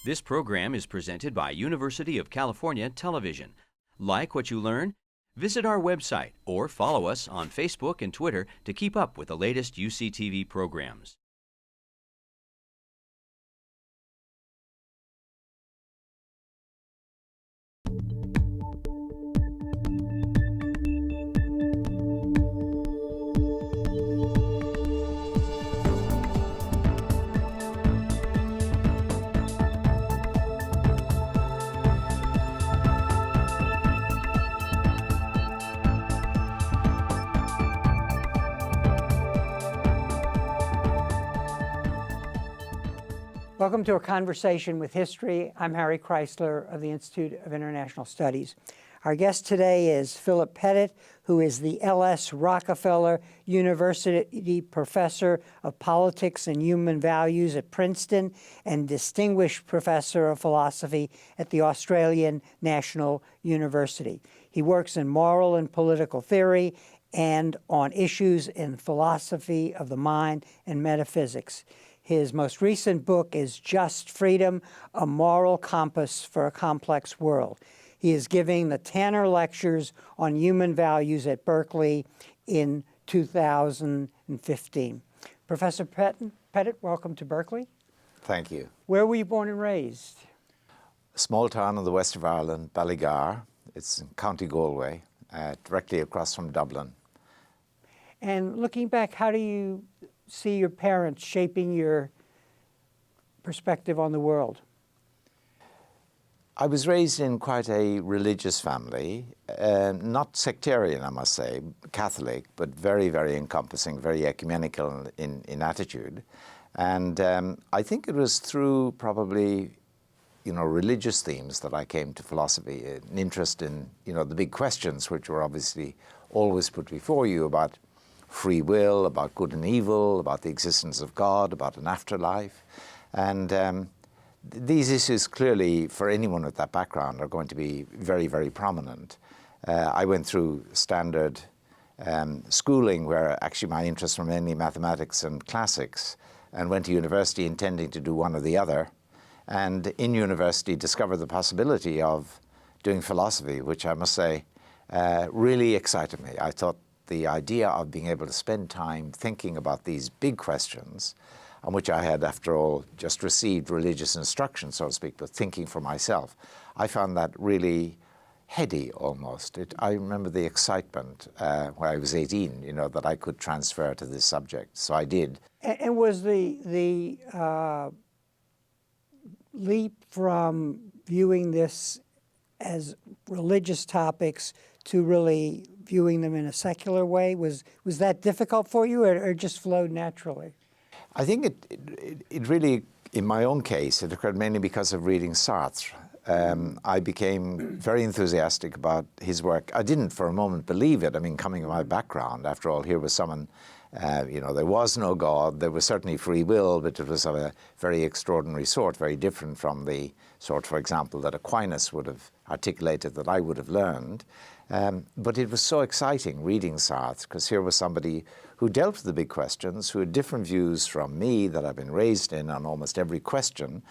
This program is presented by University of California Television. Like what you learn? Visit our website or follow us on Facebook and Twitter to keep up with the latest UCTV programs. Welcome to A Conversation with History. I'm Harry Chrysler of the Institute of International Studies. Our guest today is Philip Pettit, who is the L.S. Rockefeller University Professor of Politics and Human Values at Princeton and Distinguished Professor of Philosophy at the Australian National University. He works in moral and political theory and on issues in philosophy of the mind and metaphysics. His most recent book is Just Freedom, A Moral Compass for a Complex World. He is giving the Tanner Lectures on Human Values at Berkeley in 2015. Professor Pettit, welcome to Berkeley. Thank you. Where were you born and raised? A small town in the west of Ireland, Ballygar. It's in County Galway, directly across from Dublin. And looking back, how do you see your parents shaping your perspective on the world? I was raised in quite a religious family, not sectarian, I must say, Catholic, but very, very encompassing, very ecumenical in attitude. And I think it was through probably, religious themes that I came to philosophy, an interest in, the big questions which were obviously always put before you about free will, about good and evil, about the existence of God, about an afterlife. And these issues clearly, for anyone with that background, are going to be very, very prominent. I went through standard schooling where actually my interests were mainly mathematics and classics, and went to university intending to do one or the other. And in university discovered the possibility of doing philosophy, which I must say really excited me. I thought the idea of being able to spend time thinking about these big questions, on which I had, after all, just received religious instruction, so to speak, but thinking for myself, I found that really heady almost. I remember the excitement when I was 18, that I could transfer to this subject, so I did. And was the leap from viewing this as religious topics to really viewing them in a secular way, was that difficult for you, or just flowed naturally? I think it really, in my own case, it occurred mainly because of reading Sartre. I became very enthusiastic about his work. I didn't for a moment believe it. I mean, coming from my background, after all, here was someone, there was no God, there was certainly free will, but it was of a very extraordinary sort, very different from the sort, for example, that Aquinas would have articulated, that I would have learned. But it was so exciting reading Sartre, because here was somebody who dealt with the big questions, who had different views from me that I've been raised in on almost every question,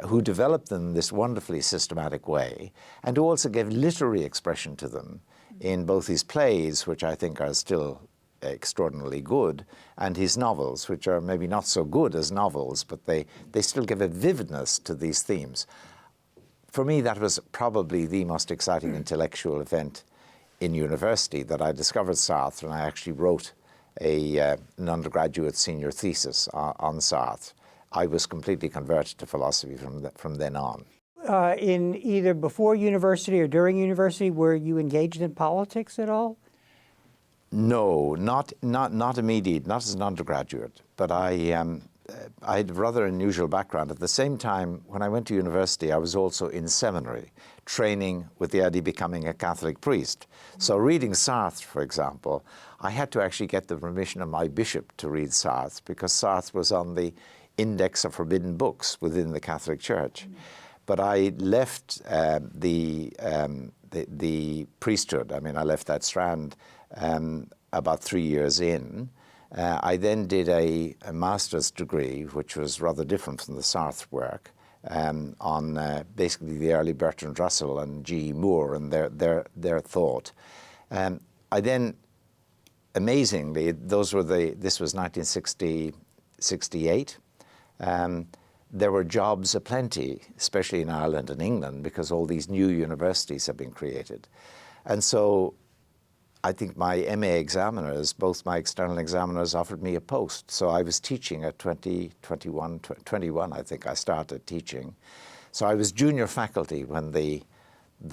who developed them in this wonderfully systematic way, and who also gave literary expression to them in both his plays, which I think are still extraordinarily good, and his novels, which are maybe not so good as novels, but they still give a vividness to these themes. For me, that was probably the most exciting intellectual event in university, that I discovered Sartre, and I actually wrote an undergraduate senior thesis on Sartre. I was completely converted to philosophy from then on. In either before university or during university, were you engaged in politics at all? No, not immediate, not as an undergraduate, but I had a rather unusual background. At the same time, when I went to university, I was also in seminary, training with the idea of becoming a Catholic priest. So reading Sartre, for example, I had to actually get the permission of my bishop to read Sartre, because Sartre was on the index of forbidden books within the Catholic Church. But I left the priesthood. I mean, I left that strand about 3 years in. I then did a master's degree, which was rather different from the Sartre work, on basically the early Bertrand Russell and G. Moore and their thought. I then, amazingly, this was 1968. There were jobs aplenty, especially in Ireland and England, because all these new universities have been created. And so I think my MA examiners, both my external examiners, offered me a post. So I was teaching at 21, I think I started teaching. So I was junior faculty when the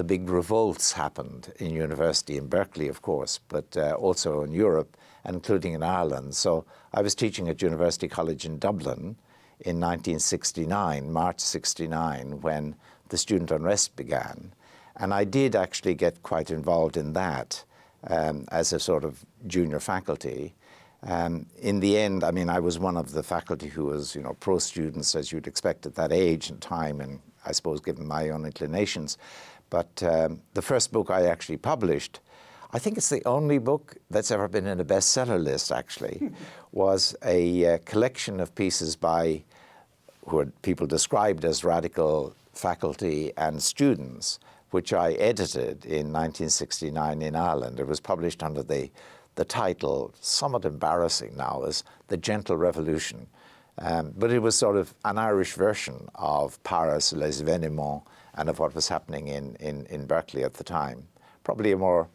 big revolts happened in university, in Berkeley, of course, but also in Europe, including in Ireland. So I was teaching at University College in Dublin in 1969, March 69, when the student unrest began. And I did actually get quite involved in that as a sort of junior faculty. In the end, I mean, I was one of the faculty who was, pro-students, as you'd expect at that age and time, and I suppose given my own inclinations. But the first book I actually published, I think it's the only book that's ever been in a bestseller list, actually, was a collection of pieces by who people described as radical faculty and students, which I edited in 1969 in Ireland. It was published under the title, somewhat embarrassing now, as The Gentle Revolution. But it was sort of an Irish version of Paris, Les Événements, and of what was happening in Berkeley at the time. Probably a more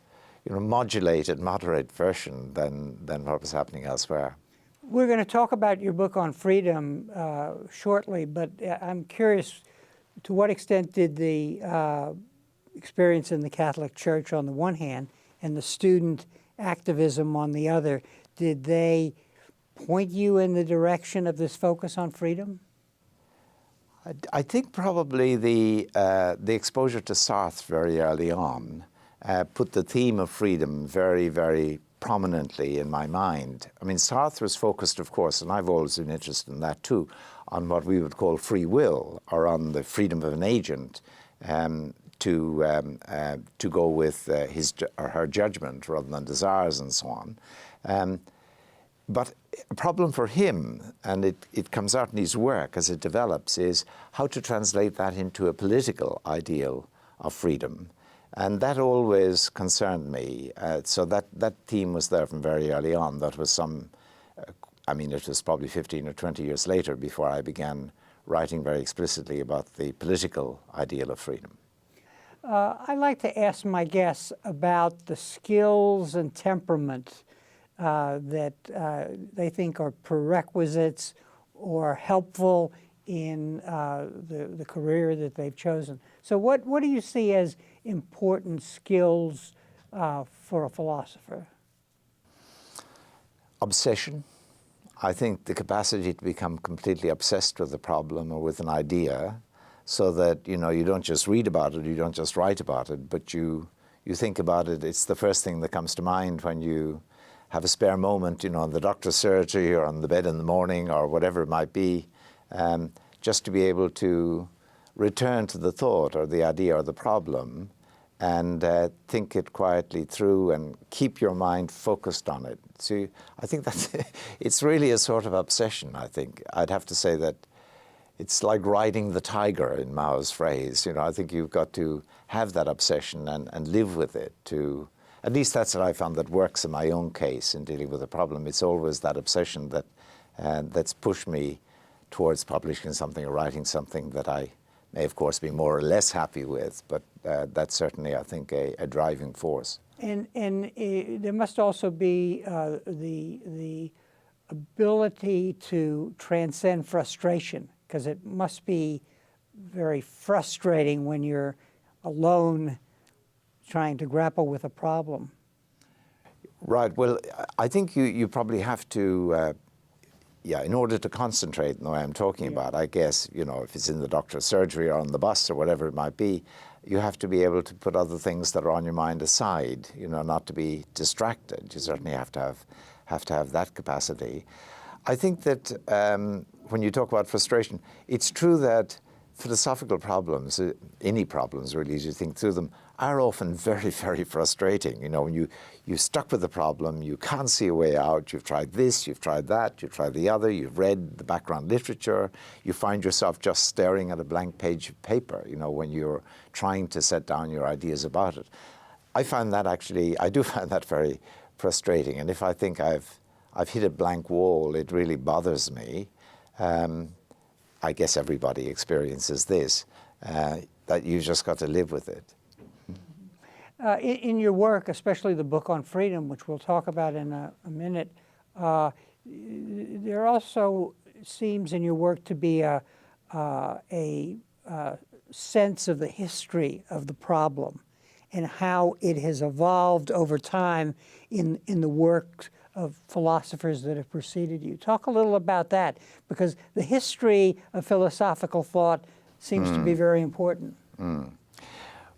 modulated, moderate version than what was happening elsewhere. We're going to talk about your book on freedom shortly, but I'm curious, to what extent did the experience in the Catholic Church on the one hand and the student activism on the other, did they point you in the direction of this focus on freedom? I think probably the exposure to Sartre very early on put the theme of freedom very, very prominently in my mind. I mean, Sartre was focused, of course, and I've always been interested in that too, on what we would call free will, or on the freedom of an agent to go with his or her judgment rather than desires and so on. But a problem for him, and it comes out in his work as it develops, is how to translate that into a political ideal of freedom. And that always concerned me. So that theme was there from very early on. That was it was probably 15 or 20 years later before I began writing very explicitly about the political ideal of freedom. I like to ask my guests about the skills and temperament that they think are prerequisites or helpful in the career that they've chosen. So what do you see as important skills for a philosopher? Obsession. I think the capacity to become completely obsessed with a problem or with an idea, so that you don't just read about it, you don't just write about it, but you think about it. It's the first thing that comes to mind when you have a spare moment, in the doctor's surgery or on the bed in the morning or whatever it might be, just to be able to return to the thought or the idea or the problem and think it quietly through and keep your mind focused on it. So I think it's really a sort of obsession, I think. I'd have to say that it's like riding the tiger, in Mao's phrase. I think you've got to have that obsession and live with it. At least that's what I found that works in my own case in dealing with a problem. It's always that obsession that's pushed me towards publishing something or writing something that I may, of course, be more or less happy with, but that's certainly, I think, a driving force. And there must also be the ability to transcend frustration, because it must be very frustrating when you're alone trying to grapple with a problem. Right. Well, I think you probably have to, in order to concentrate in the way I'm talking about, I guess, if it's in the doctor's surgery or on the bus or whatever it might be, you have to be able to put other things that are on your mind aside, not to be distracted. You certainly have to have that capacity. I think that when you talk about frustration, it's true that philosophical problems, any problems really, as you think through them, are often very, very frustrating. You know, when you're stuck with the problem, you can't see a way out, you've tried this, you've tried that, you've tried the other, you've read the background literature, you find yourself just staring at a blank page of paper, you know, when you're trying to set down your ideas about it. I do find that very frustrating, and if I think I've hit a blank wall, it really bothers me. I guess everybody experiences this, that you've just got to live with it. In your work, especially the book on freedom, which we'll talk about in a minute, there also seems in your work to be a sense of the history of the problem and how it has evolved over time in the work of philosophers that have preceded you. Talk a little about that, because the history of philosophical thought seems to be very important.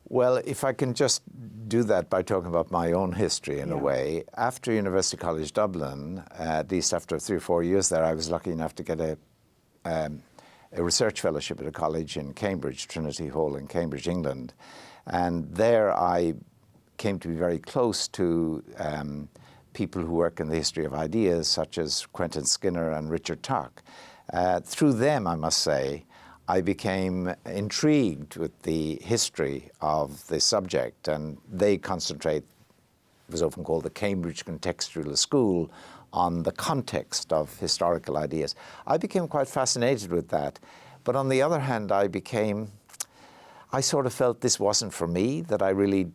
Well, if I can just do that by talking about my own history in a way. After University College Dublin, at least after 3 or 4 years there, I was lucky enough to get a research fellowship at a college in Cambridge, Trinity Hall in Cambridge, England. And there I came to be very close to people who work in the history of ideas, such as Quentin Skinner and Richard Tuck. Through them, I must say, I became intrigued with the history of the subject, and they concentrate, it was often called the Cambridge Contextualist School, on the context of historical ideas. I became quite fascinated with that, but on the other hand, I sort of felt this wasn't for me, that I really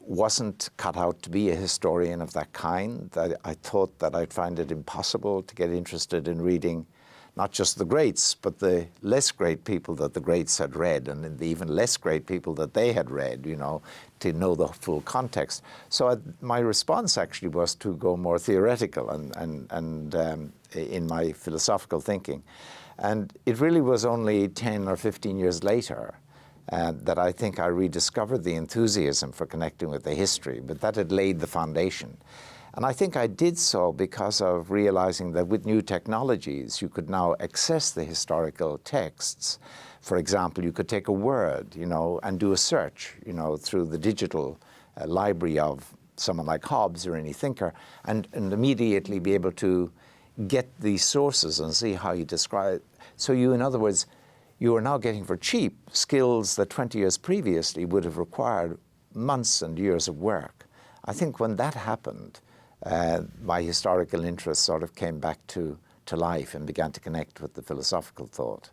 wasn't cut out to be a historian of that kind. I thought that I'd find it impossible to get interested in reading not just the greats, but the less great people that the greats had read, and the even less great people that they had read, you know, to know the full context. So my response actually was to go more theoretical and in my philosophical thinking. And it really was only 10 or 15 years later that I think I rediscovered the enthusiasm for connecting with the history, but that had laid the foundation. And I think I did so because of realizing that with new technologies, you could now access the historical texts. For example, you could take a word, you know, and do a search, you know, through the digital library of someone like Hobbes or any thinker, and immediately be able to get these sources and see how you describe it. So you, in other words, you are now getting for cheap skills that 20 years previously would have required months and years of work. I think when that happened, my historical interest sort of came back to life and began to connect with the philosophical thought.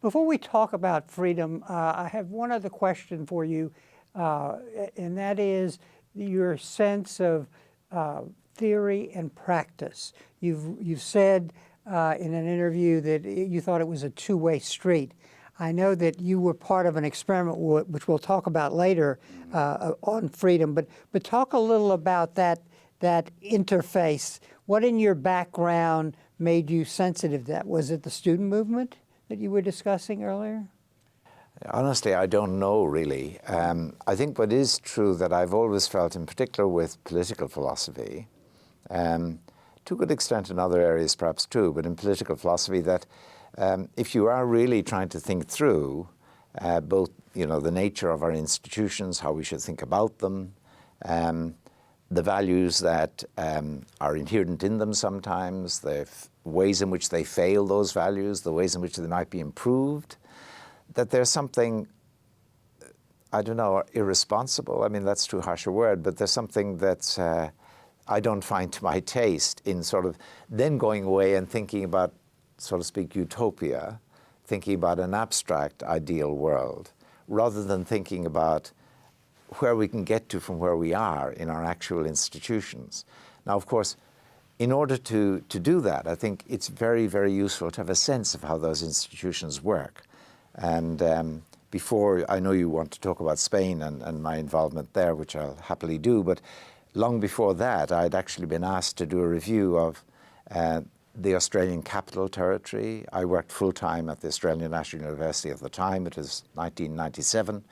Before we talk about freedom, I have one other question for you, and that is your sense of theory and practice. You've said in an interview that you thought it was a two-way street. I know that you were part of an experiment, which we'll talk about later, on freedom, but talk a little about that interface. What in your background made you sensitive to that? Was it the student movement that you were discussing earlier? Honestly, I don't know, really. I think what is true that I've always felt, in particular with political philosophy, to a good extent in other areas perhaps too, but in political philosophy, that if you are really trying to think through both, you know, the nature of our institutions, how we should think about them, the values that are inherent in them sometimes, the ways in which they fail those values, the ways in which they might be improved, that there's something, I don't know, irresponsible, I mean, that's too harsh a word, but there's something that's I don't find to my taste in sort of then going away and thinking about, so to speak, utopia, thinking about an abstract ideal world, rather than thinking about where we can get to from where we are in our actual institutions. Now, of course, in order to do that, I think it's very, very useful to have a sense of how those institutions work. And before, I know you want to talk about Spain and my involvement there, which I'll happily do, but long before that, I'd actually been asked to do a review of the Australian Capital Territory. I worked full-time at the Australian National University at the time. It was 1997.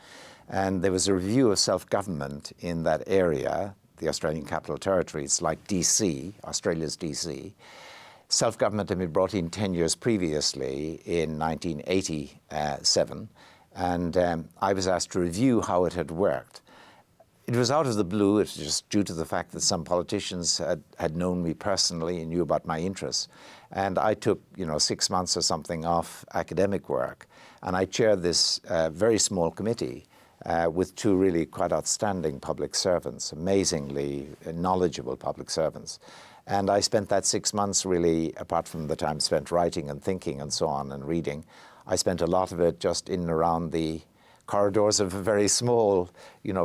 And there was a review of self-government in that area, the Australian Capital Territory. It's like DC, Australia's DC. Self-government had been brought in 10 years previously in 1987. And I was asked to review how it had worked. It was out of the blue. It was just due to the fact that some politicians had known me personally and knew about my interests. And I took, 6 months or something off academic work, and I chaired this very small committee with two really quite outstanding public servants, amazingly knowledgeable public servants. And I spent that 6 months really, apart from the time spent writing and thinking and so on and reading, I spent a lot of it just in and around the corridors of a very small,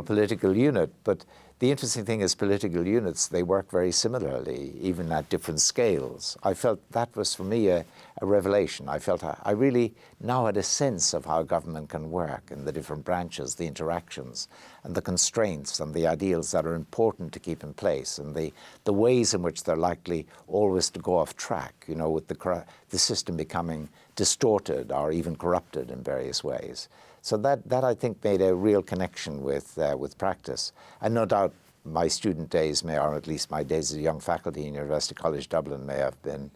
political unit. But the interesting thing is political units, they work very similarly, even at different scales. I felt that was for me a revelation. I felt I really now had a sense of how government can work and the different branches, the interactions and the constraints and the ideals that are important to keep in place and the ways in which they're likely always to go off track, with the system becoming distorted or even corrupted in various ways. So that I think made a real connection with practice. And no doubt my student days or at least my days as a young faculty in University College Dublin may have been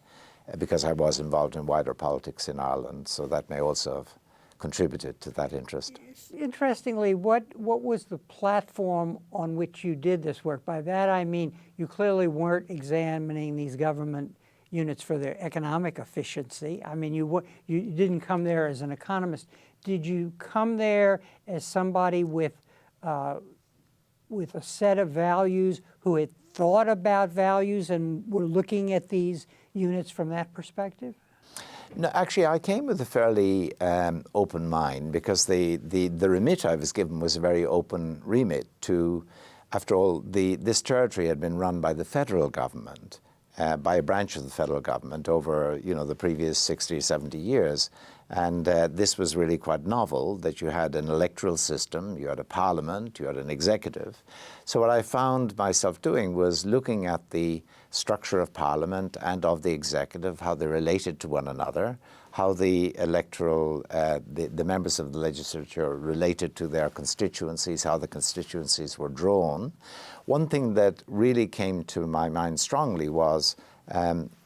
because I was involved in wider politics in Ireland. So that may also have contributed to that interest. Interestingly, what was the platform on which you did this work? By that I mean you clearly weren't examining these government units for their economic efficiency. I mean, you didn't come there as an economist. Did you come there as somebody with a set of values who had thought about values and were looking at these units from that perspective? No, actually, I came with a fairly open mind because the remit I was given was a very open remit to, after all, this territory had been run by the federal government, by a branch of the federal government over, the previous 60 or 70 years. And this was really quite novel, that you had an electoral system, you had a parliament, you had an executive. So what I found myself doing was looking at the structure of parliament and of the executive, how they related to one another, how the electoral, the members of the legislature related to their constituencies, how the constituencies were drawn. One thing that really came to my mind strongly was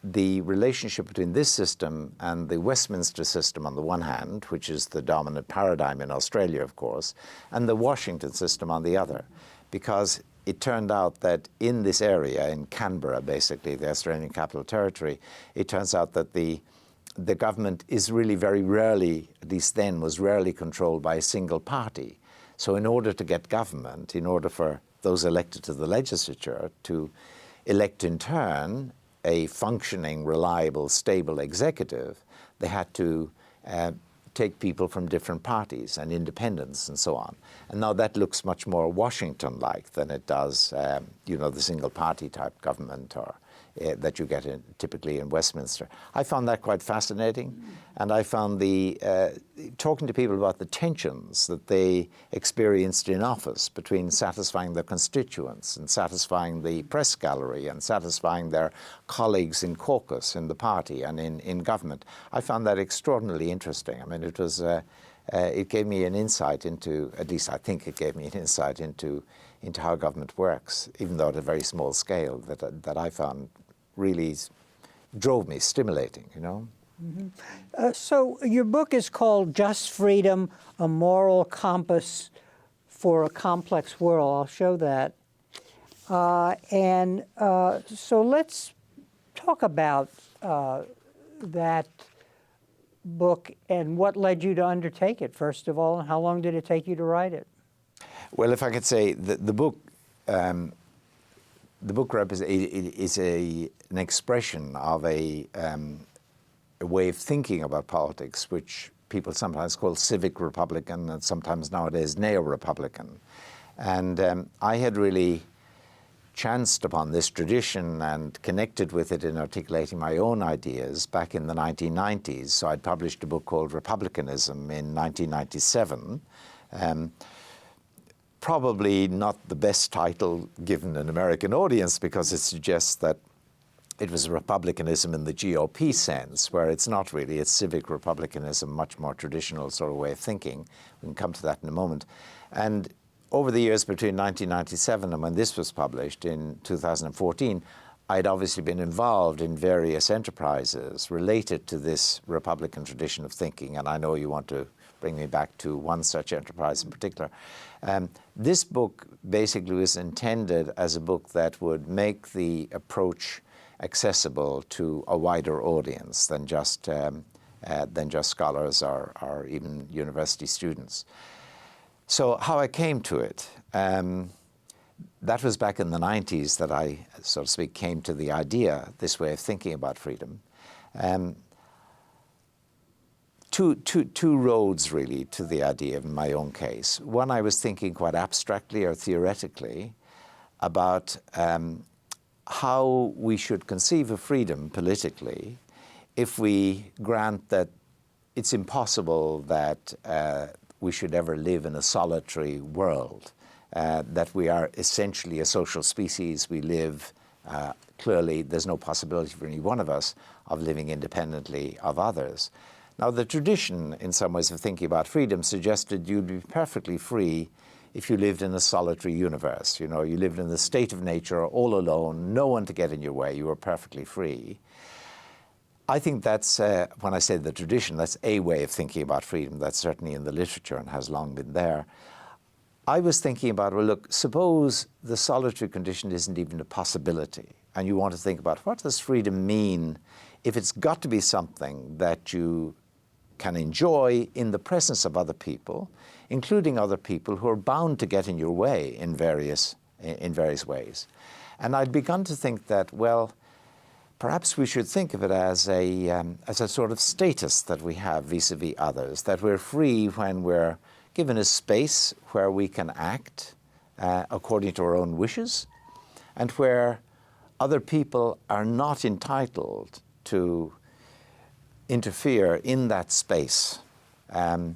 the relationship between this system and the Westminster system on the one hand, which is the dominant paradigm in Australia, of course, and the Washington system on the other. Because it turned out that in this area, in Canberra, basically, the Australian Capital Territory, it turns out that the government is really very rarely, at least then, was rarely controlled by a single party. So in order to get government, in order for those elected to the legislature to elect in turn a functioning, reliable, stable executive, they had to take people from different parties and independents and so on. And now that looks much more Washington-like than it does, the single-party type government or that you get typically in Westminster. I found that quite fascinating, and I found talking to people about the tensions that they experienced in office between satisfying their constituents and satisfying the press gallery and satisfying their colleagues in caucus in the party and in government. I found that extraordinarily interesting. I mean, it was it gave me an insight into, at least I think it gave me an insight into how government works, even though at a very small scale, that I found really drove me, stimulating, Mm-hmm. So your book is called Just Freedom, A Moral Compass for a Complex World. I'll show that. So let's talk about that book and what led you to undertake it, first of all, and how long did it take you to write it? Well, if I could say, the book is an expression of a way of thinking about politics, which people sometimes call civic Republican and sometimes nowadays neo-Republican. And I had really chanced upon this tradition and connected with it in articulating my own ideas back in the 1990s. So I'd published a book called Republicanism in 1997. Probably not the best title given an American audience because it suggests that it was republicanism in the GOP sense, where it's not really, it's civic republicanism, much more traditional sort of way of thinking. We can come to that in a moment. And over the years between 1997 and when this was published in 2014, I'd obviously been involved in various enterprises related to this Republican tradition of thinking, and I know you want to bring me back to one such enterprise in particular. This book basically was intended as a book that would make the approach accessible to a wider audience than just scholars or even university students. So how I came to it, that was back in the 90s that I, so to speak, came to the idea, this way of thinking about freedom. Two roads, really, to the idea in my own case. One, I was thinking quite abstractly or theoretically about how we should conceive of freedom politically if we grant that it's impossible that we should ever live in a solitary world, that we are essentially a social species. We live, clearly, there's no possibility for any one of us of living independently of others. Now, the tradition, in some ways, of thinking about freedom suggested you'd be perfectly free if you lived in a solitary universe. You know, you lived in the state of nature, all alone, no one to get in your way, you were perfectly free. I think that's, when I say the tradition, that's a way of thinking about freedom. That's certainly in the literature and has long been there. I was thinking about, well, look, suppose the solitary condition isn't even a possibility, and you want to think about what does freedom mean if it's got to be something that you can enjoy in the presence of other people, including other people who are bound to get in your way in various ways. And I'd begun to think that, well, perhaps we should think of it as a sort of status that we have vis-a-vis others, that we're free when we're given a space where we can act according to our own wishes, and where other people are not entitled to interfere in that space. And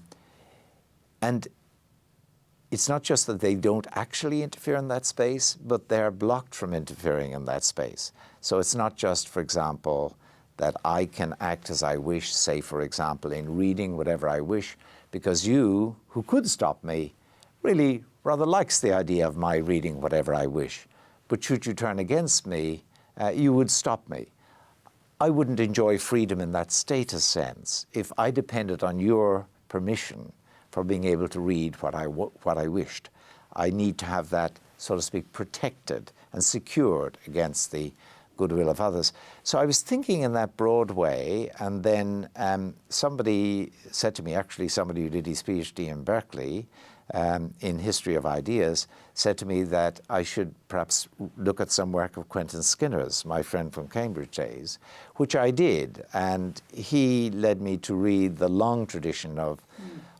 it's not just that they don't actually interfere in that space, but they're blocked from interfering in that space. So it's not just, for example, that I can act as I wish, say, for example, in reading whatever I wish, because you, who could stop me, really rather likes the idea of my reading whatever I wish. But should you turn against me, you would stop me. I wouldn't enjoy freedom in that status sense if I depended on your permission for being able to read what I wished. I need to have that, so to speak, protected and secured against the goodwill of others. So I was thinking in that broad way, and then somebody said to me, actually somebody who did his PhD in Berkeley in history of ideas, said to me that I should perhaps look at some work of Quentin Skinner's, my friend from Cambridge days, which I did. And he led me to read the long tradition of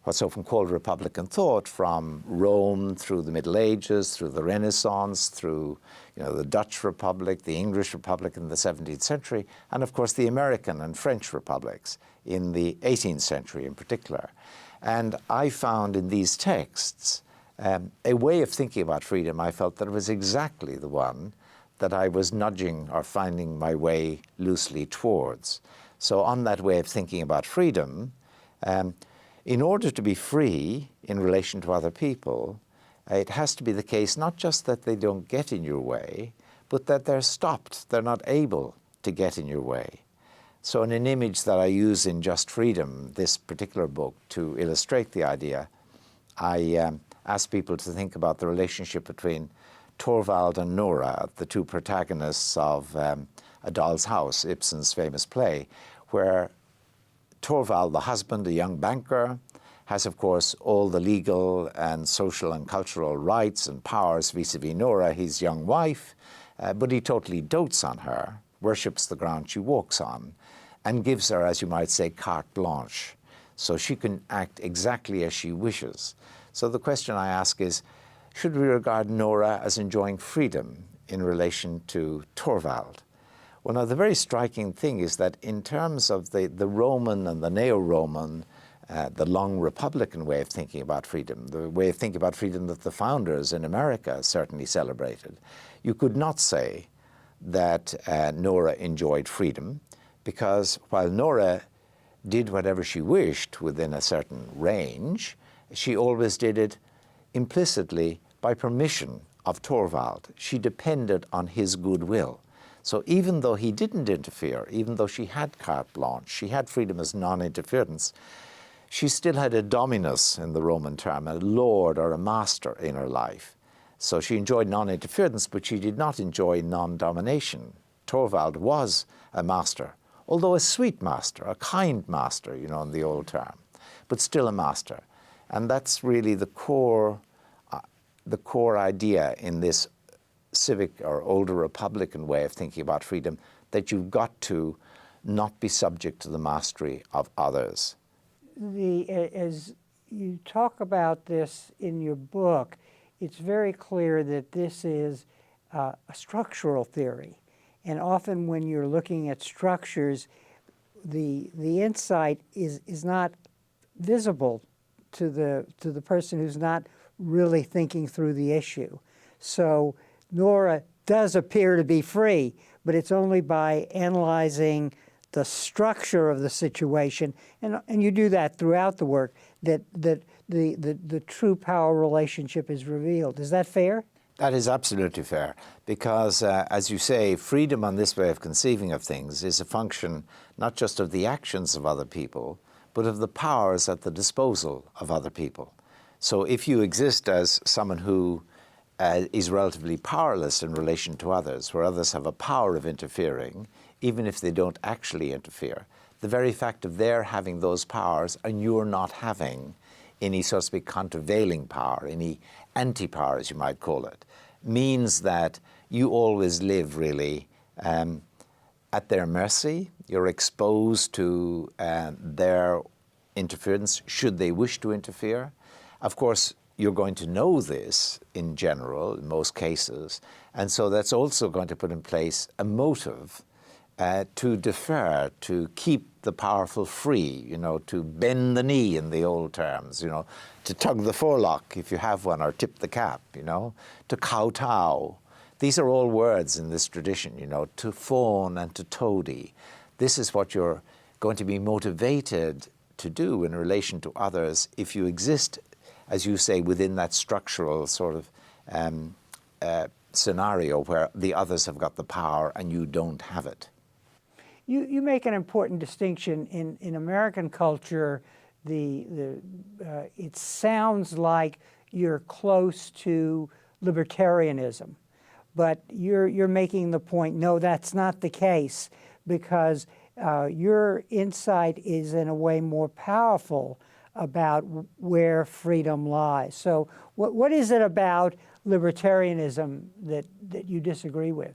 what's often called Republican thought, from Rome through the Middle Ages, through the Renaissance, through the Dutch Republic, the English Republic in the 17th century, and of course the American and French republics in the 18th century in particular. And I found in these texts a way of thinking about freedom. I felt that it was exactly the one that I was nudging or finding my way loosely towards. So on that way of thinking about freedom, in order to be free in relation to other people, it has to be the case not just that they don't get in your way, but that they're stopped. They're not able to get in your way. So in an image that I use in Just Freedom, this particular book, to illustrate the idea, I ask people to think about the relationship between Torvald and Nora, the two protagonists of A Doll's House, Ibsen's famous play, where Torvald, the husband, a young banker, has, of course, all the legal and social and cultural rights and powers vis-a-vis Nora, his young wife, but he totally dotes on her, worships the ground she walks on, and gives her, as you might say, carte blanche, so she can act exactly as she wishes. So the question I ask is, should we regard Nora as enjoying freedom in relation to Torvald? Well, now, the very striking thing is that in terms of the Roman and the neo-Roman, the long Republican way of thinking about freedom, the way of thinking about freedom that the founders in America certainly celebrated, you could not say that Nora enjoyed freedom, because while Nora did whatever she wished within a certain range, she always did it implicitly by permission of Torvald. She depended on his goodwill. So even though he didn't interfere, even though she had carte blanche, she had freedom as non-interference, she still had a dominus in the Roman term, a lord or a master in her life. So she enjoyed non-interference, but she did not enjoy non-domination. Torvald was a master, although a sweet master, a kind master, you know, in the old term, but still a master. And that's really the core idea in this civic or older Republican way of thinking about freedom, that you've got to not be subject to the mastery of others. As you talk about this in your book, it's very clear that this is a structural theory. And often when you're looking at structures, the insight is not visible to the person who's not really thinking through the issue. So Nora does appear to be free, but it's only by analyzing the structure of the situation, and you do that throughout the work, that the true power relationship is revealed. Is that fair? That is absolutely fair, because as you say, freedom on this way of conceiving of things is a function not just of the actions of other people, but of the powers at the disposal of other people. So if you exist as someone who is relatively powerless in relation to others, where others have a power of interfering, even if they don't actually interfere, the very fact of their having those powers and you're not having any, so to speak, countervailing power, any anti-power, as you might call it, means that you always live really at their mercy. You're exposed to their interference should they wish to interfere. Of course, you're going to know this in general, in most cases, and so that's also going to put in place a motive to defer, to keep the powerful free, you know, to bend the knee in the old terms, you know, to tug the forelock if you have one, or tip the cap, you know, to kowtow. These are all words in this tradition, you know, to fawn and to toady. This is what you're going to be motivated to do in relation to others if you exist, as you say, within that structural sort of scenario where the others have got the power and you don't have it. You make an important distinction in American culture. It sounds like you're close to libertarianism, but you're making the point, no, that's not the case, because your insight is in a way more powerful about where freedom lies. So what is it about libertarianism that you disagree with?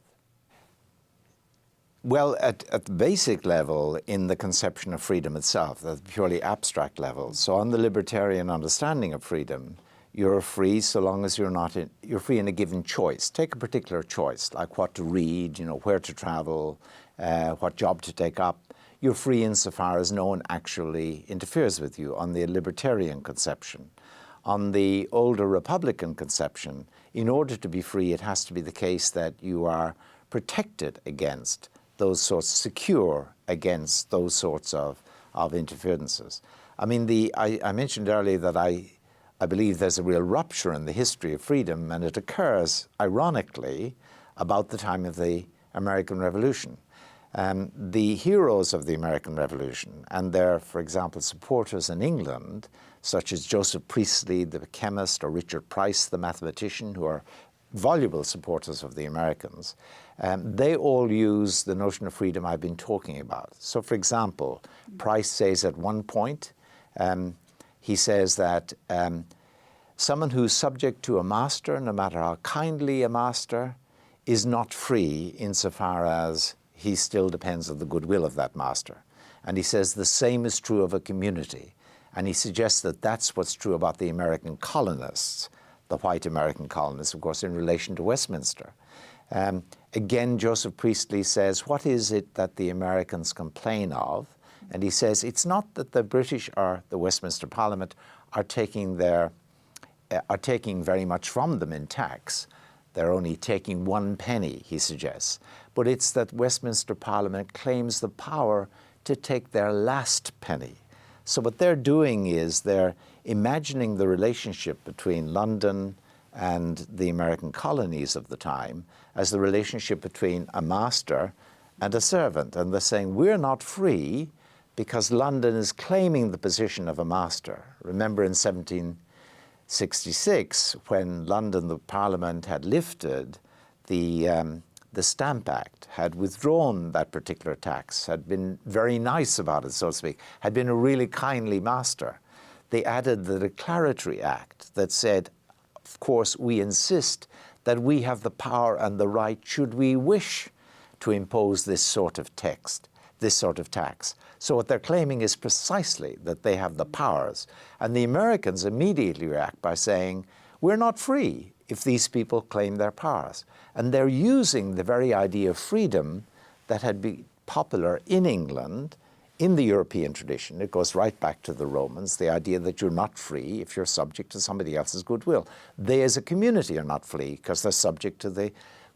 Well, at the basic level, in the conception of freedom itself, the purely abstract level. So on the libertarian understanding of freedom, you're free so long as you're free in a given choice. Take a particular choice, like what to read, you know, where to travel, what job to take up. You're free insofar as no one actually interferes with you on the libertarian conception. On the older Republican conception, in order to be free, it has to be the case that you are protected against those sorts, secure against those sorts of interferences. I mean, I mentioned earlier that I believe there's a real rupture in the history of freedom, and it occurs, ironically, about the time of the American Revolution. The heroes of the American Revolution and their, for example, supporters in England, such as Joseph Priestley, the chemist, or Richard Price, the mathematician, who are voluble supporters of the Americans, they all use the notion of freedom I've been talking about. So, for example, Price says at one point, he says that someone who's subject to a master, no matter how kindly a master, is not free insofar as he still depends on the goodwill of that master. And he says the same is true of a community. And he suggests that that's what's true about the American colonists, the white American colonists, of course, in relation to Westminster. Again, Joseph Priestley says, what is it that the Americans complain of? And he says, it's not that the British or the Westminster Parliament are taking very much from them in tax. They're only taking 1 penny, he suggests. But it's that Westminster Parliament claims the power to take their last penny. So what they're doing is they're imagining the relationship between London, and the American colonies of the time as the relationship between a master and a servant. And they're saying, we're not free because London is claiming the position of a master. Remember in 1766, when London, the Parliament had lifted the Stamp Act, had withdrawn that particular tax, had been very nice about it, so to speak, had been a really kindly master. They added the Declaratory Act that said, of course, we insist that we have the power and the right, should we wish, to impose this sort of tax. So what they're claiming is precisely that they have the powers. And the Americans immediately react by saying, we're not free if these people claim their powers. And they're using the very idea of freedom that had been popular in England, in the European tradition. It goes right back to the Romans, the idea that you're not free if you're subject to somebody else's goodwill. They as a community are not free because they're subject to the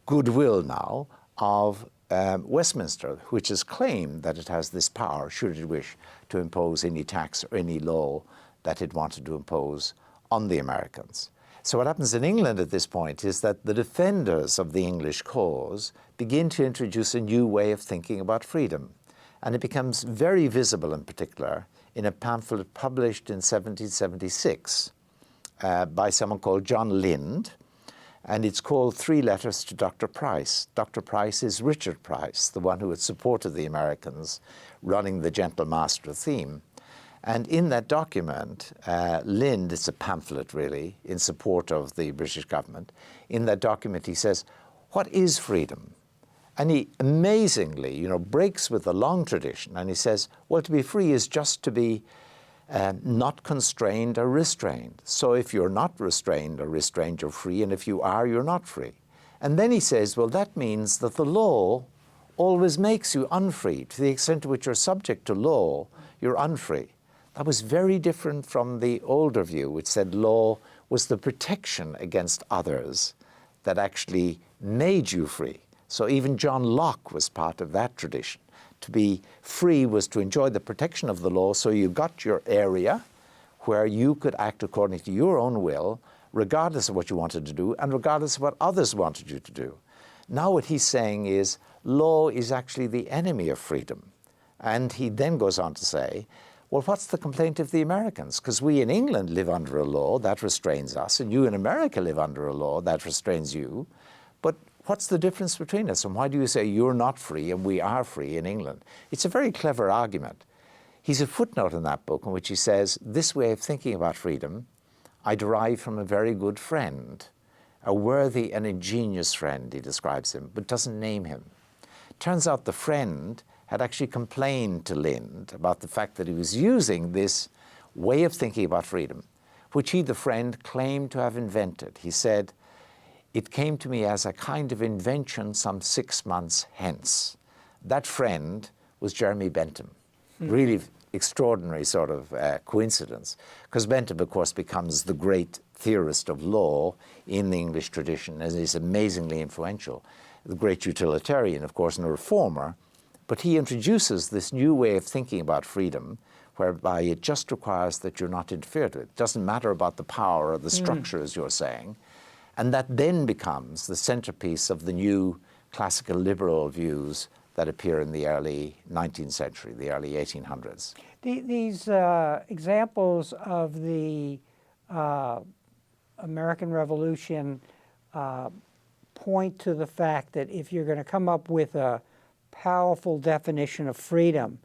goodwill now of Westminster, which has claimed that it has this power, should it wish, to impose any tax or any law that it wanted to impose on the Americans. So what happens in England at this point is that the defenders of the English cause begin to introduce a new way of thinking about freedom. And it becomes very visible in particular in a pamphlet published in 1776 by someone called John Lind. And it's called Three Letters to Dr. Price. Dr. Price is Richard Price, the one who had supported the Americans running the Gentle Master theme. And in that document, Lind, it's a pamphlet really, in support of the British government. In that document he says, what is freedom? And he amazingly, breaks with the long tradition, and he says, well, to be free is just to be not constrained or restrained. So if you're not restrained or restrained, you're free, and if you are, you're not free. And then he says, well, that means that the law always makes you unfree. To the extent to which you're subject to law, you're unfree. That was very different from the older view, which said law was the protection against others that actually made you free. So even John Locke was part of that tradition. To be free was to enjoy the protection of the law, so you got your area where you could act according to your own will, regardless of what you wanted to do and regardless of what others wanted you to do. Now what he's saying is law is actually the enemy of freedom. And he then goes on to say, well, what's the complaint of the Americans? Because we in England live under a law that restrains us, and you in America live under a law that restrains you. But what's the difference between us? And why do you say you're not free and we are free in England? It's a very clever argument. He's a footnote in that book in which he says, this way of thinking about freedom, I derive from a very good friend, a worthy and ingenious friend, he describes him, but doesn't name him. Turns out the friend had actually complained to Lind about the fact that he was using this way of thinking about freedom, which he, the friend, claimed to have invented. He said, it came to me as a kind of invention some 6 months hence. That friend was Jeremy Bentham. Really extraordinary sort of coincidence, because Bentham, of course, becomes the great theorist of law in the English tradition and is amazingly influential. The great utilitarian, of course, and a reformer. But he introduces this new way of thinking about freedom, whereby it just requires that you're not interfered with. It doesn't matter about the power or the structure, as you're saying. And that then becomes the centerpiece of the new classical liberal views that appear in the early 19th century, the early 1800s. These examples of the American Revolution point to the fact that if you're going to come up with a powerful definition of freedom,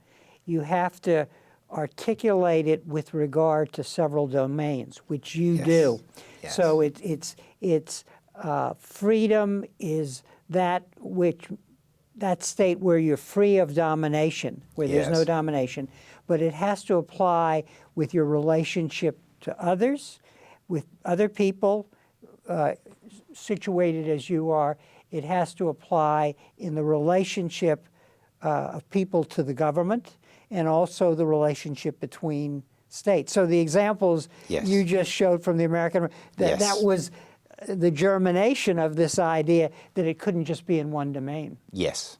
you have to articulate it with regard to several domains, which you do. Yes. So it's freedom is that state where you're free of domination, where there's no domination, but it has to apply with your relationship to others, with other people situated as you are. It has to apply in the relationship of people to the government, and also the relationship between states. So the examples you just showed from the American, that was the germination of this idea that it couldn't just be in one domain. Yes.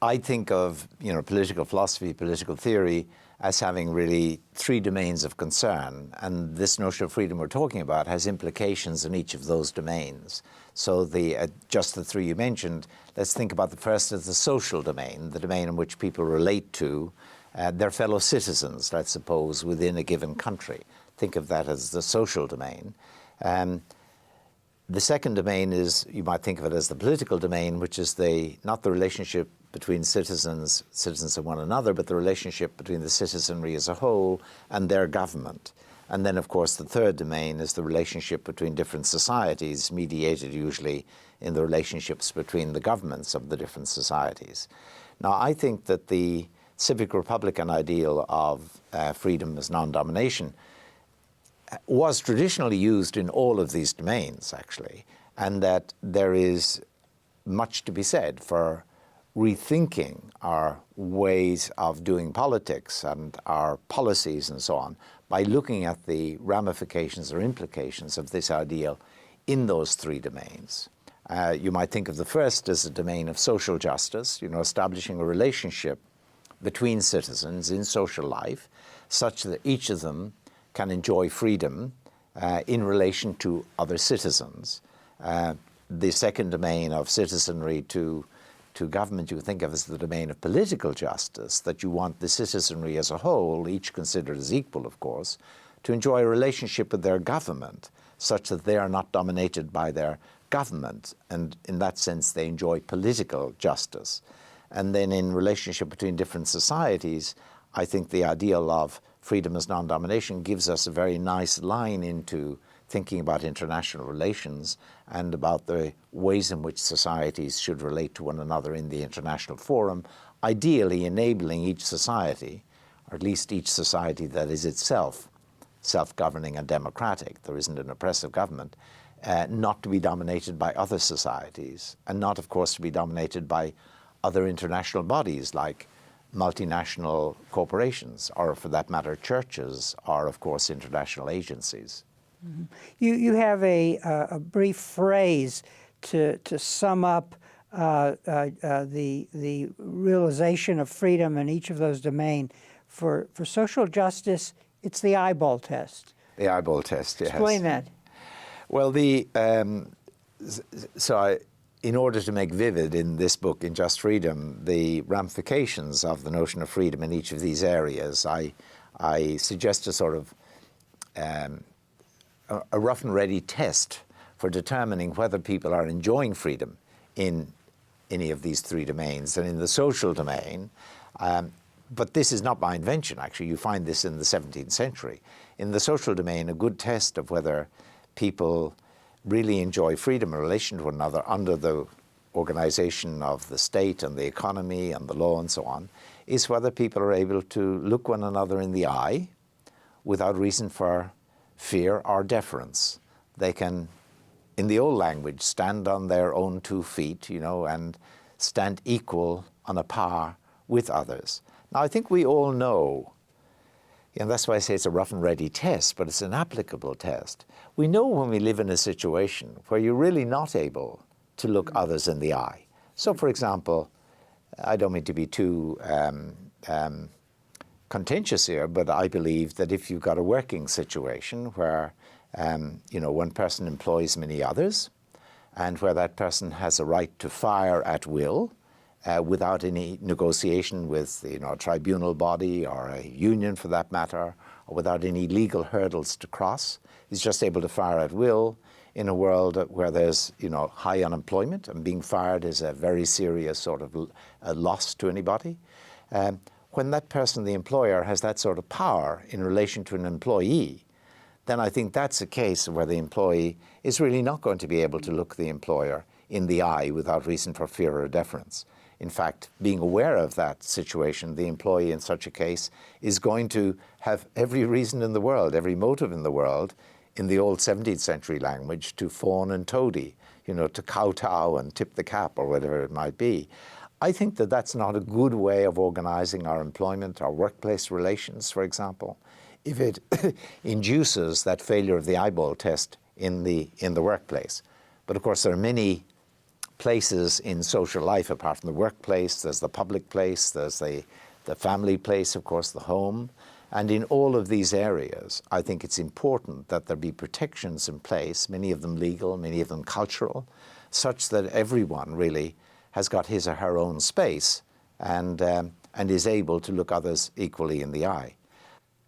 I think of political philosophy, political theory as having really three domains of concern, and this notion of freedom we're talking about has implications in each of those domains. So just the three you mentioned, let's think about the first as the social domain, the domain in which people relate to their fellow citizens, let's suppose, within a given country. Think of that as the social domain. The second domain is, you might think of it as the political domain, which is not the relationship between citizens and one another, but the relationship between the citizenry as a whole and their government. And then, of course, the third domain is the relationship between different societies, mediated usually in the relationships between the governments of the different societies. Now, I think that the civic republican ideal of freedom as non-domination was traditionally used in all of these domains, actually, and that there is much to be said for rethinking our ways of doing politics and our policies and so on by looking at the ramifications or implications of this ideal in those three domains. You might think of the first as a domain of social justice, establishing a relationship between citizens in social life such that each of them can enjoy freedom in relation to other citizens. The second domain of citizenry to government you think of as the domain of political justice, that you want the citizenry as a whole, each considered as equal, of course, to enjoy a relationship with their government such that they are not dominated by their government, and in that sense they enjoy political justice. And then in relationship between different societies, I think the ideal of freedom as non-domination gives us a very nice line into thinking about international relations and about the ways in which societies should relate to one another in the international forum, ideally enabling each society, or at least each society that is itself self-governing and democratic, there isn't an oppressive government, not to be dominated by other societies, and not, of course, to be dominated by other international bodies like multinational corporations, or for that matter, churches, or of course, international agencies. Mm-hmm. You have a brief phrase to sum up the realization of freedom in each of those domains. For social justice, it's the eyeball test. The eyeball test, yes. Explain that. Well, in order to make vivid in this book, In Just Freedom, the ramifications of the notion of freedom in each of these areas, I suggest a sort of a rough and ready test for determining whether people are enjoying freedom in any of these three domains. And in the social domain, but this is not my invention, actually. You find this in the 17th century. In the social domain, a good test of whether people really enjoy freedom in relation to one another under the organization of the state and the economy and the law and so on, is whether people are able to look one another in the eye without reason for fear or deference. They can, in the old language, stand on their own 2 feet, and stand equal on a par with others. Now, I think we all know, and that's why I say it's a rough and ready test, but it's an applicable test. We know when we live in a situation where you're really not able to look others in the eye. So, for example, I don't mean to be too contentious here, but I believe that if you've got a working situation where, one person employs many others, and where that person has a right to fire at will, without any negotiation with a tribunal body or a union for that matter, or without any legal hurdles to cross. He's just able to fire at will in a world where there's high unemployment, and being fired is a very serious sort of a loss to anybody. When that person, the employer, has that sort of power in relation to an employee, then I think that's a case where the employee is really not going to be able to look the employer in the eye without reason for fear or deference. In fact, being aware of that situation, the employee in such a case is going to have every reason in the world, every motive in the world, in the old 17th century language, to fawn and toady, to kowtow and tip the cap or whatever it might be. I think that that's not a good way of organizing our employment, our workplace relations, for example, if it induces that failure of the eyeball test in the workplace. But of course, there are many places in social life apart from the workplace. There's the public place, there's the the family place, of course, the home. And in all of these areas, I think it's important that there be protections in place, many of them legal, many of them cultural, such that everyone really has got his or her own space and is able to look others equally in the eye.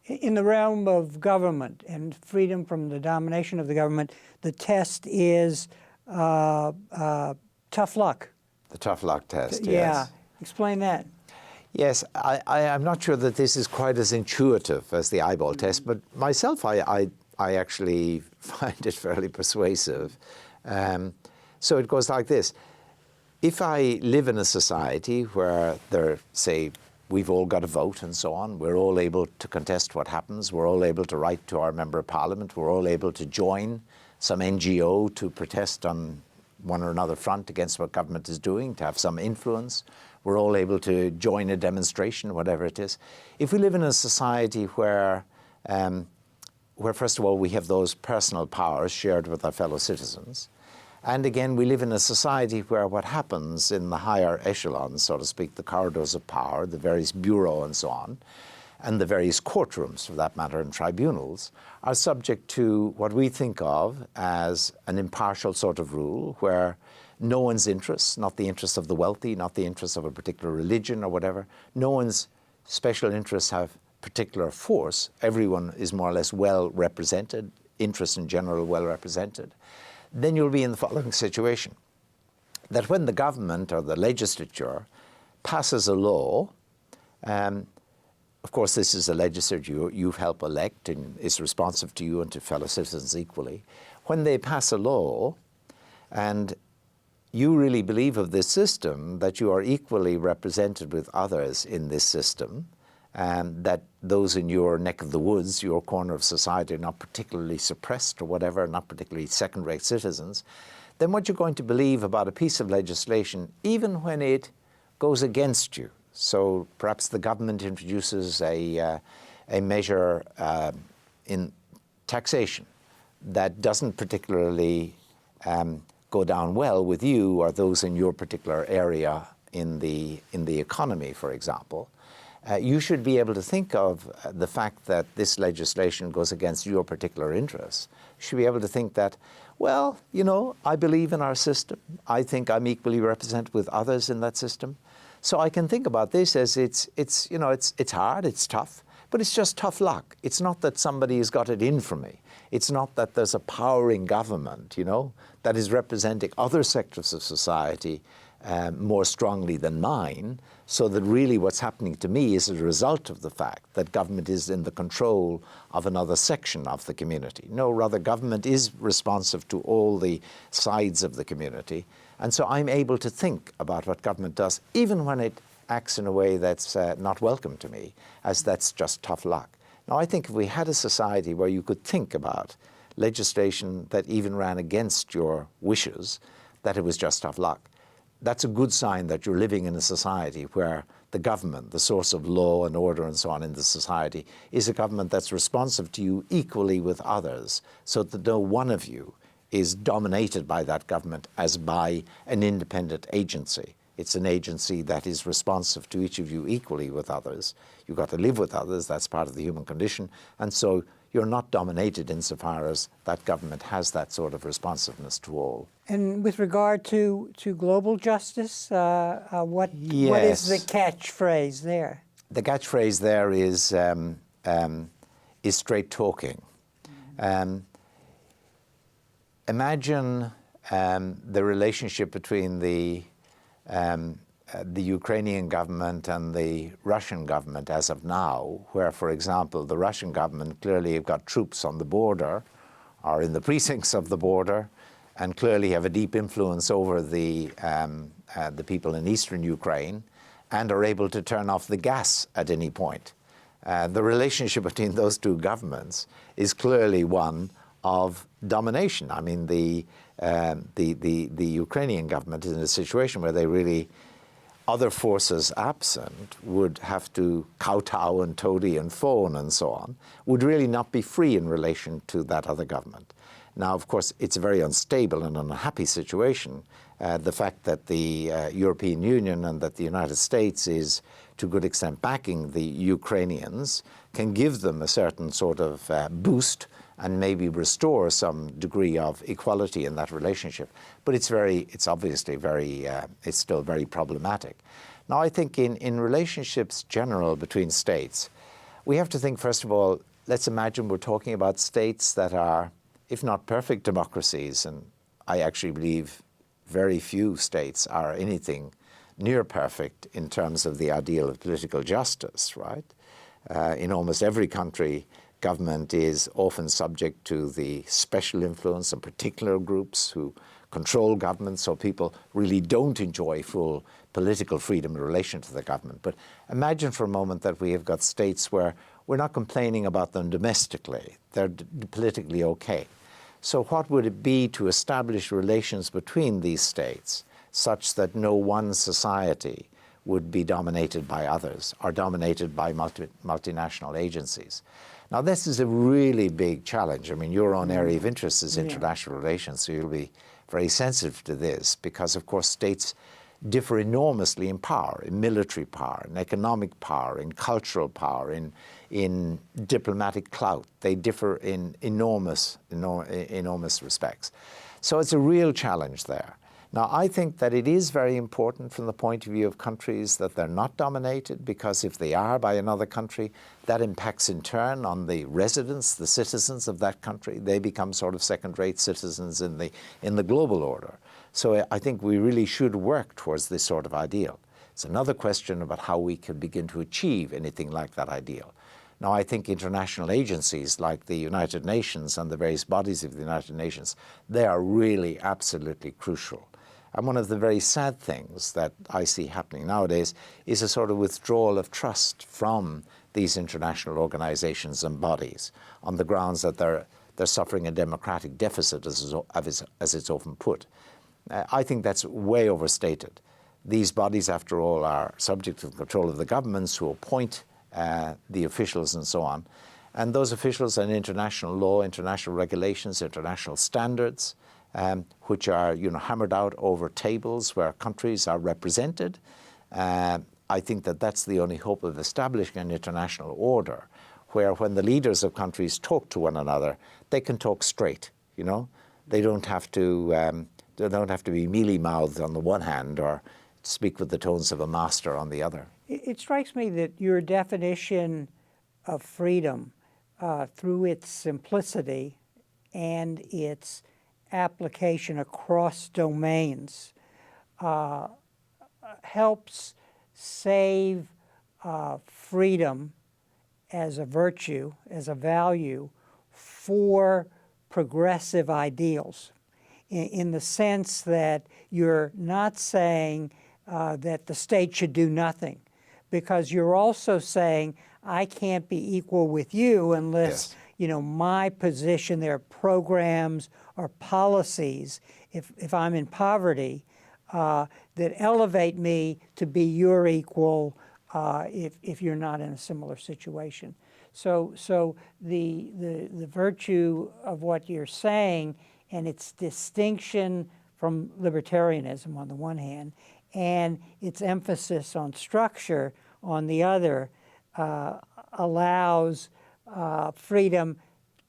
In the realm of government and freedom from the domination of the government, the test is tough luck. The tough luck test, Yeah. yes. Explain that. Yes, I'm not sure that this is quite as intuitive as the eyeball test, but myself, I actually find it fairly persuasive. So it goes like this. If I live in a society where say, we've all got a vote and so on, we're all able to contest what happens, we're all able to write to our member of parliament, we're all able to join some NGO to protest on one or another front against what government is doing, to have some influence. We're all able to join a demonstration, whatever it is. If we live in a society where first of all, we have those personal powers shared with our fellow citizens, and again, we live in a society where what happens in the higher echelons, so to speak, the corridors of power, the various bureaux and so on, and the various courtrooms, for that matter, and tribunals, are subject to what we think of as an impartial sort of rule, where no one's interests, not the interests of the wealthy, not the interests of a particular religion or whatever, no one's special interests have particular force. Everyone is more or less well represented, interests in general well represented. Then you'll be in the following situation, that when the government or the legislature passes a law, of course this is a legislature you've helped elect and is responsive to you and to fellow citizens equally. When they pass a law and you really believe of this system that you are equally represented with others in this system, and that those in your neck of the woods, your corner of society, are not particularly suppressed or whatever, not particularly second-rate citizens, then what you're going to believe about a piece of legislation, even when it goes against you. So perhaps the government introduces a measure in taxation that doesn't particularly go down well with you or those in your particular area in the economy, for example. You should be able to think of the fact that this legislation goes against your particular interests. You should be able to think that, well, you know, I believe in our system. I think I'm equally represented with others in that system. So I can think about this as it's hard, it's tough, but it's just tough luck. It's not that somebody has got it in for me. It's not that there's a power in government, you know, that is representing other sectors of society more strongly than mine, so that really what's happening to me is a result of the fact that government is in the control of another section of the community. No, rather government is responsive to all the sides of the community, and so I'm able to think about what government does, even when it acts in a way that's not welcome to me, as that's just tough luck. Now, I think if we had a society where you could think about legislation that even ran against your wishes, that it was just tough luck, that's a good sign that you're living in a society where the government, the source of law and order and so on in the society, is a government that's responsive to you equally with others, so that no one of you is dominated by that government as by an independent agency. It's an agency that is responsive to each of you equally with others. You've got to live with others, that's part of the human condition, and so you're not dominated insofar as that government has that sort of responsiveness to all. And with regard to global justice, what is the catchphrase there? The catchphrase there is straight talking. Imagine the relationship between the Ukrainian government and the Russian government as of now, where, for example, the Russian government clearly have got troops on the border, are in the precincts of the border, and clearly have a deep influence over the people in eastern Ukraine, and are able to turn off the gas at any point. The relationship between those two governments is clearly one of domination. I mean, the Ukrainian government is in a situation where they really, other forces absent, would have to kowtow and toady and phone and so on, would really not be free in relation to that other government. Now, of course, it's a very unstable and unhappy situation. The fact that the European Union and that the United States is, to a good extent, backing the Ukrainians can give them a certain sort of boost and maybe restore some degree of equality in that relationship. But it's obviously it's still very problematic. Now, I think in relationships general between states, we have to think, first of all, let's imagine we're talking about states that are, if not perfect democracies, and I actually believe very few states are anything near perfect in terms of the ideal of political justice, right? In almost every country, government is often subject to the special influence of particular groups who control government, so people really don't enjoy full political freedom in relation to the government. But imagine for a moment that we have got states where we're not complaining about them domestically. They're politically okay. So what would it be to establish relations between these states such that no one society would be dominated by others or dominated by multinational agencies? Now, this is a really big challenge. I mean, your own area of interest is international relations, so you'll be very sensitive to this because, of course, states differ enormously in power, in military power, in economic power, in cultural power, in diplomatic clout. They differ in enormous respects. So it's a real challenge there. Now, I think that it is very important from the point of view of countries that they're not dominated, because if they are by another country, that impacts in turn on the residents, the citizens of that country. They become sort of second-rate citizens in the global order. So I think we really should work towards this sort of ideal. It's another question about how we can begin to achieve anything like that ideal. Now, I think international agencies like the United Nations and the various bodies of the United Nations, they are really absolutely crucial. And one of the very sad things that I see happening nowadays is a sort of withdrawal of trust from these international organizations and bodies on the grounds that they're suffering a democratic deficit, as it's often put. I think that's way overstated. These bodies, after all, are subject to the control of the governments who appoint the officials and so on. And those officials are international law, international regulations, international standards, which are hammered out over tables where countries are represented. I think that that's the only hope of establishing an international order where when the leaders of countries talk to one another, they can talk straight, They don't have to be mealy-mouthed on the one hand or speak with the tones of a master on the other. It strikes me that your definition of freedom, through its simplicity and its application across domains, helps save freedom as a virtue, as a value for progressive ideals, in the sense that you're not saying that the state should do nothing, because you're also saying, I can't be equal with you unless, my position, there are programs or policies, if I'm in poverty, that elevate me to be your equal if you're not in a similar situation. So the virtue of what you're saying and its distinction from libertarianism on the one hand, and its emphasis on structure on the other, allows freedom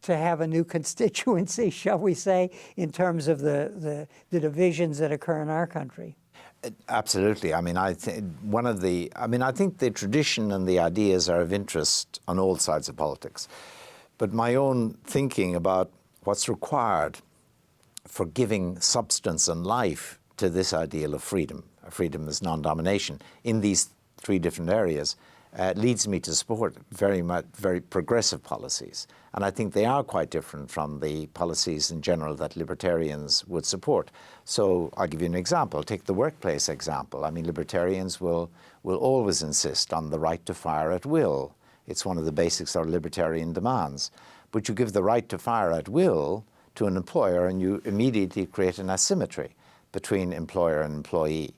to have a new constituency, shall we say, in terms of the divisions that occur in our country. Absolutely. I think the tradition and the ideas are of interest on all sides of politics. But my own thinking about what's required for giving substance and life to this ideal of freedom as non-domination in these three different areas, leads me to support very progressive policies. And I think they are quite different from the policies in general that libertarians would support. So I'll give you an example. Take the workplace example. Libertarians will always insist on the right to fire at will. It's one of the basics of libertarian demands. But you give the right to fire at will to an employer and you immediately create an asymmetry between employer and employee.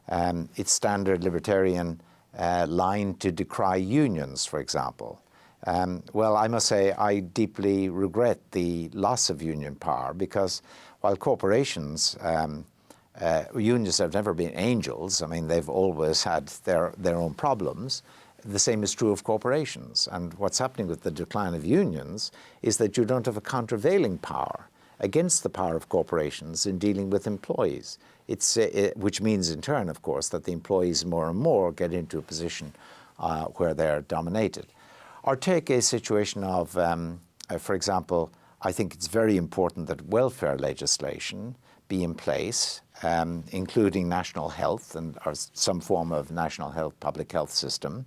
It's standard libertarian line to decry unions, for example. Well, I must say I deeply regret the loss of union power, because while corporations, unions have never been angels. I mean, they've always had their own problems. The same is true of corporations. And what's happening with the decline of unions is that you don't have a countervailing power against the power of corporations in dealing with employees. Which means in turn, of course, that the employees more and more get into a position where they're dominated. Or take a situation of, for example, I think it's very important that welfare legislation be in place, including national health or some form of national health, public health system,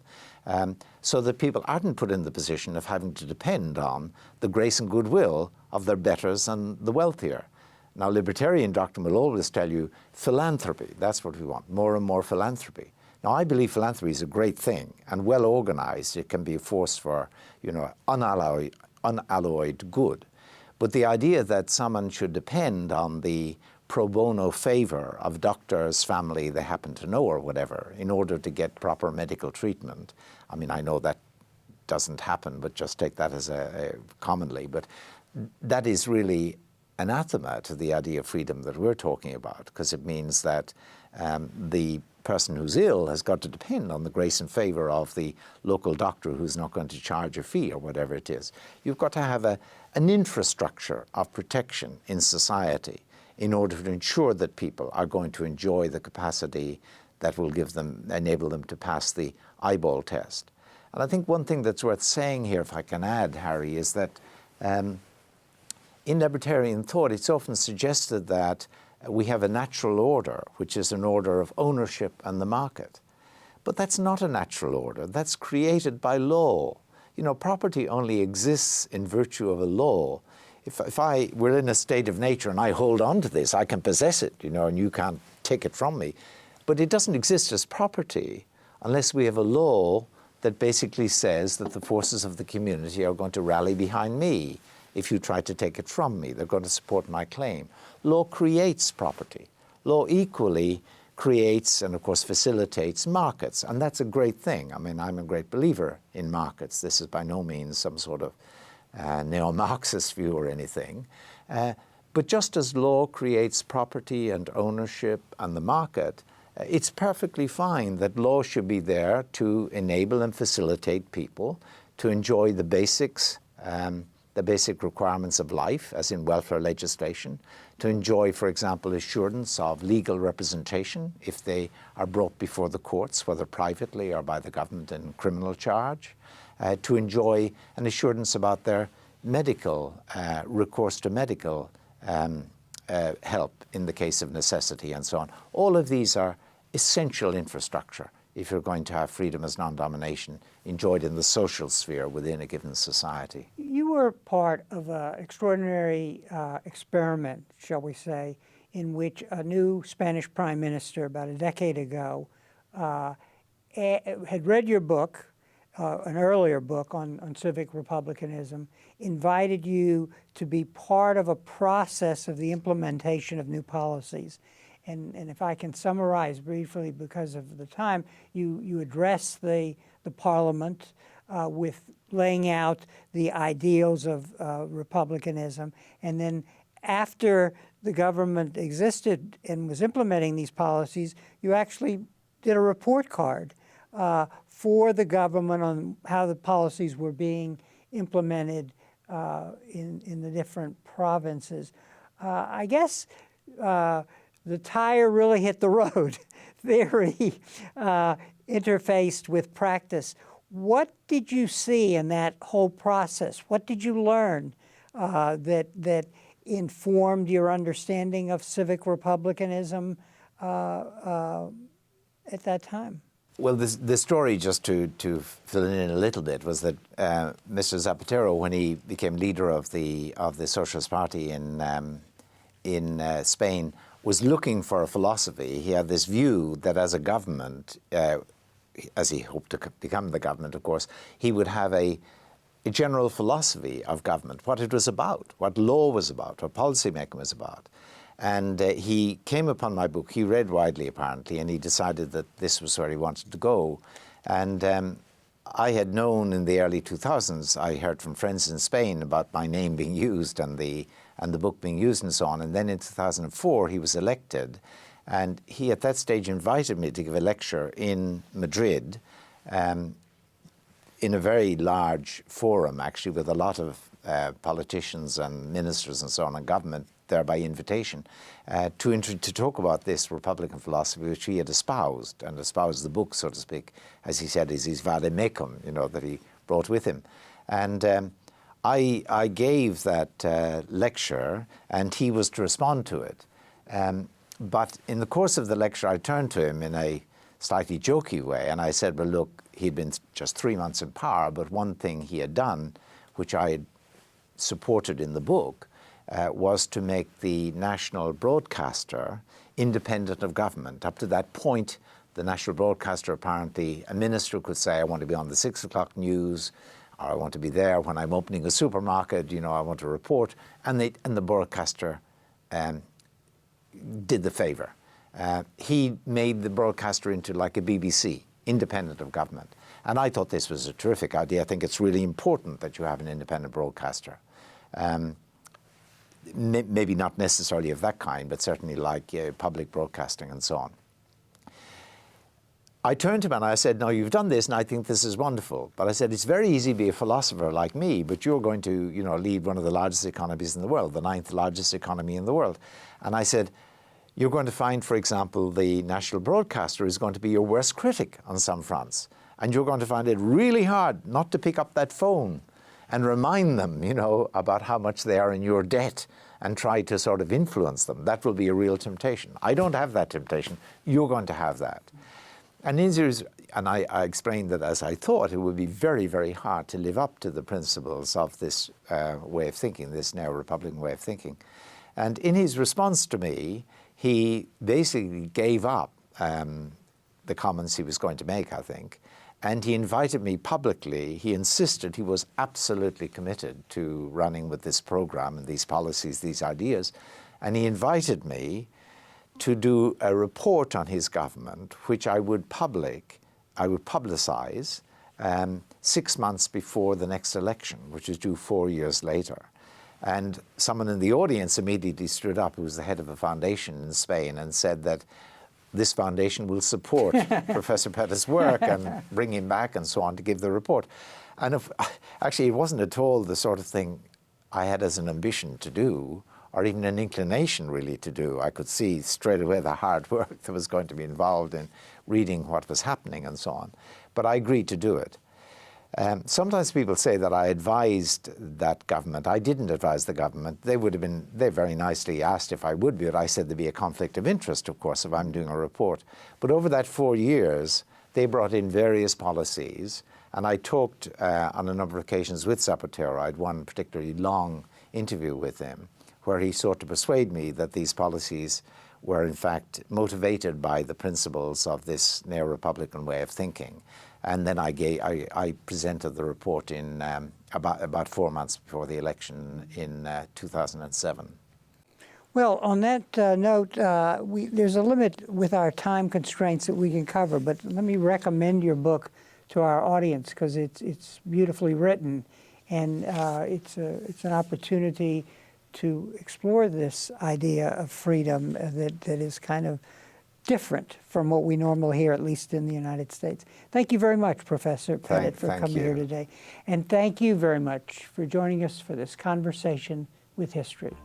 so that people aren't put in the position of having to depend on the grace and goodwill of their betters and the wealthier. Now, libertarian doctrine will always tell you philanthropy. That's what we want, more and more philanthropy. Now, I believe philanthropy is a great thing, and well organized, it can be a force for, unalloyed good. But the idea that someone should depend on the pro bono favor of doctor's family they happen to know or whatever in order to get proper medical treatment, I mean, I know that doesn't happen, but just take that as commonly. But that is really anathema to the idea of freedom that we're talking about, because it means that the person who's ill has got to depend on the grace and favor of the local doctor who's not going to charge a fee or whatever it is. You've got to have an infrastructure of protection in society in order to ensure that people are going to enjoy the capacity that will enable them to pass the eyeball test. And I think one thing that's worth saying here, if I can add, Harry, is that in libertarian thought, it's often suggested that we have a natural order, which is an order of ownership and the market. But that's not a natural order. That's created by law. Property only exists in virtue of a law. If I were in a state of nature and I hold on to this, I can possess it, and you can't take it from me. But it doesn't exist as property unless we have a law that basically says that the forces of the community are going to rally behind me. If you try to take it from me, they're going to support my claim. Law creates property. Law equally creates and, of course, facilitates markets. And that's a great thing. I mean, I'm a great believer in markets. This is by no means some sort of neo-Marxist view or anything. But just as law creates property and ownership and the market, it's perfectly fine that law should be there to enable and facilitate people to enjoy the basics, the basic requirements of life, as in welfare legislation, to enjoy, for example, assurance of legal representation if they are brought before the courts, whether privately or by the government in criminal charge, to enjoy an assurance about their medical, recourse to medical help in the case of necessity and so on. All of these are essential infrastructure if you're going to have freedom as non-domination enjoyed in the social sphere within a given society. You were part of an extraordinary experiment, shall we say, in which a new Spanish prime minister about a decade ago had read your book, an earlier book on civic republicanism, invited you to be part of a process of the implementation of new policies. And if I can summarize briefly, because of the time, you address the Parliament with laying out the ideals of republicanism. And then after the government existed and was implementing these policies, you actually did a report card for the government on how the policies were being implemented in the different provinces. I guess the tire really hit the road. Theory interfaced with practice. What did you see in that whole process? What did you learn that informed your understanding of civic republicanism at that time? Well, the story, just to fill it in a little bit, was that Mr. Zapatero, when he became leader of the Socialist Party in Spain, was looking for a philosophy. He had this view that as a government, as he hoped to become the government, of course, he would have a general philosophy of government, what it was about, what law was about, what policymaking was about. And he came upon my book. He read widely, apparently, and he decided that this was where he wanted to go. And I had known in the early 2000s, I heard from friends in Spain about my name being used and the book being used and so on. And then in 2004, he was elected. And he, at that stage, invited me to give a lecture in Madrid in a very large forum, actually, with a lot of politicians and ministers and so on, and government there by invitation, to talk about this Republican philosophy which he had espoused, and espoused the book, so to speak, as he said, is his vade mecum, you know, that he brought with him. And I gave that lecture, and he was to respond to it. But in the course of the lecture, I turned to him in a slightly jokey way, and I said, well, look, he'd been just 3 months in power, but one thing he had done, which I had supported in the book, was to make the national broadcaster independent of government. Up to that point, the national broadcaster, apparently, a minister could say, I want to be on the 6 o'clock news, or I want to be there when I'm opening a supermarket, you know, I want to report, and the broadcaster did the favor. He made the broadcaster into like a BBC, independent of government. And I thought this was a terrific idea. I think it's really important that you have an independent broadcaster. Maybe not necessarily of that kind, but certainly like public broadcasting and so on. I turned to him and I said, no, you've done this and I think this is wonderful. But I said, it's very easy to be a philosopher like me, but you're going to, you know, lead one of the largest economies in the world, the 9th largest economy in the world. And I said, you're going to find, for example, the national broadcaster is going to be your worst critic on some fronts. And you're going to find it really hard not to pick up that phone and remind them, you know, about how much they are in your debt and try to sort of influence them. That will be a real temptation. I don't have that temptation. You're going to have that. And I explained that as I thought, it would be very, very hard to live up to the principles of this way of thinking, this neo-Republican way of thinking. And in his response to me, he basically gave up the comments he was going to make, I think, and he invited me publicly. He insisted he was absolutely committed to running with this program and these policies, these ideas, and he invited me to do a report on his government, which I would publicize 6 months before the next election, which is due 4 years later. And someone in the audience immediately stood up, who was the head of a foundation in Spain, and said that this foundation will support Professor Pettit's work and bring him back and so on to give the report. And actually, it wasn't at all the sort of thing I had as an ambition to do, or even an inclination really to do. I could see straight away the hard work that was going to be involved in reading what was happening and so on. But I agreed to do it. Sometimes people say that I advised that government. I didn't advise the government. They very nicely asked if I would be, but I said there'd be a conflict of interest, of course, if I'm doing a report. But over that 4 years, they brought in various policies, and I talked on a number of occasions with Zapatero. I had one particularly long interview with him, where he sought to persuade me that these policies were in fact motivated by the principles of this neo-Republican way of thinking. And then I presented the report in about 4 months before the election in 2007. Well, on that note, there's a limit with our time constraints that we can cover, but let me recommend your book to our audience, because it's beautifully written, and it's an opportunity to explore this idea of freedom that is kind of different from what we normally hear, at least in the United States. Thank you very much, Professor Pettit, for coming here today. And thank you very much for joining us for this conversation with history.